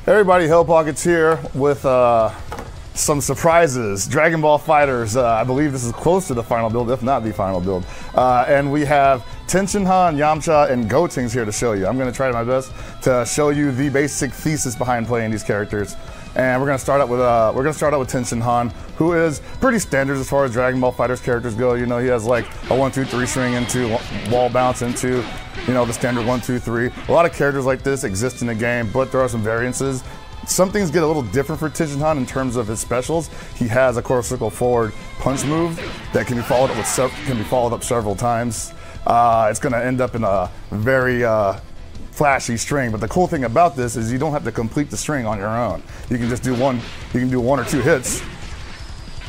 Everybody, Hell Pockets here with some surprises. Dragon Ball Fighterz, I believe this is close to the final build, if not the final build. And we have Tenshinhan, Yamcha, and Gotenks here to show you. I'm going to try my best to show you the basic thesis behind playing these characters. And we're going to start out with Tenshinhan, who is pretty standard as far as Dragon Ball Fighterz characters go. You know, he has like a 1-2-3 string into wall bounce into, you know, the standard 1-2-3. A lot of characters like this exist in the game, but there are some variances. Some things get a little different for Tenshinhan in terms of his specials. He has a quarter circle forward punch move that can be followed up several times. It's going to end up in a very flashy string, but the cool thing about this is you don't have to complete the string on your own. You can just do one. You can do 1 or 2 hits,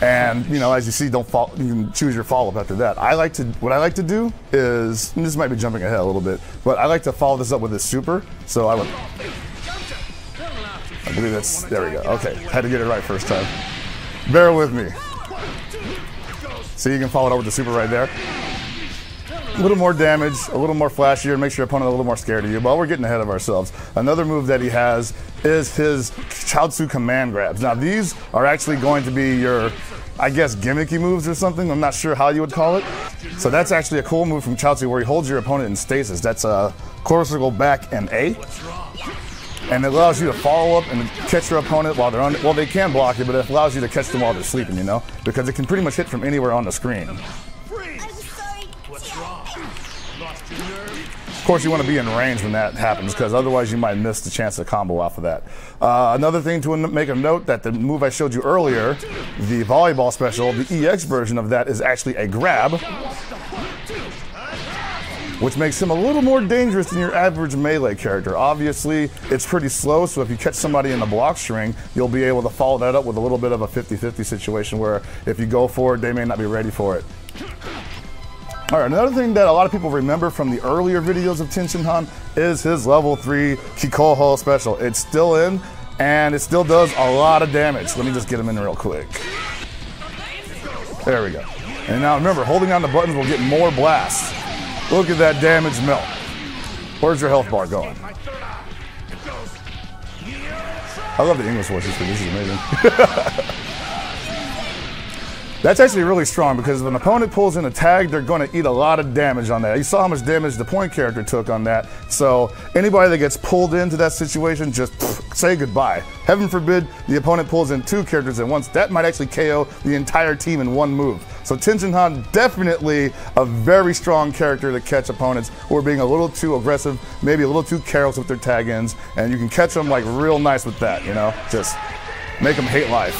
and you know, as you see, you can choose your follow-up after that. What I like to do is, and this might be jumping ahead a little bit, but I like to follow this up with a super. So I believe that's, there we go. Okay, had to get it right first time. Bear with me. So you can follow it up with the super right there. A little more damage, a little more flashier, makes your opponent a little more scared of you, but we're getting ahead of ourselves. Another move that he has is his Chaozu command grabs. Now these are actually going to be your, I guess, gimmicky moves or something. I'm not sure how you would call it. So that's actually a cool move from Chaozu where he holds your opponent in stasis. That's a quarter circle back and A. And it allows you to follow up and catch your opponent while they're on, well, they can block it, but it allows you to catch them while they're sleeping, you know, because it can pretty much hit from anywhere on the screen. Of course, you want to be in range when that happens, because otherwise you might miss the chance to combo off of that. Another thing to make a note, that the move I showed you earlier, the volleyball special, the EX version of that is actually a grab, which makes him a little more dangerous than your average melee character. Obviously, it's pretty slow, so if you catch somebody in the block string, you'll be able to follow that up with a little bit of a 50-50 situation where if you go for it, they may not be ready for it. All right, another thing that a lot of people remember from the earlier videos of Tenshinhan is his level 3 Kikoho special. It's still in, and it still does a lot of damage. Let me just get him in real quick. There we go. And now remember, holding on the buttons will get more blasts. Look at that damage melt. Where's your health bar going? I love the English voices, because this is amazing. That's actually really strong, because if an opponent pulls in a tag, they're going to eat a lot of damage on that. You saw how much damage the point character took on that. So anybody that gets pulled into that situation, just say goodbye. Heaven forbid the opponent pulls in 2 characters at once. That might actually KO the entire team in 1 move. So Tenshinhan, definitely a very strong character to catch opponents who are being a little too aggressive, maybe a little too careless with their tag ins, and you can catch them like real nice with that, you know? Just make them hate life.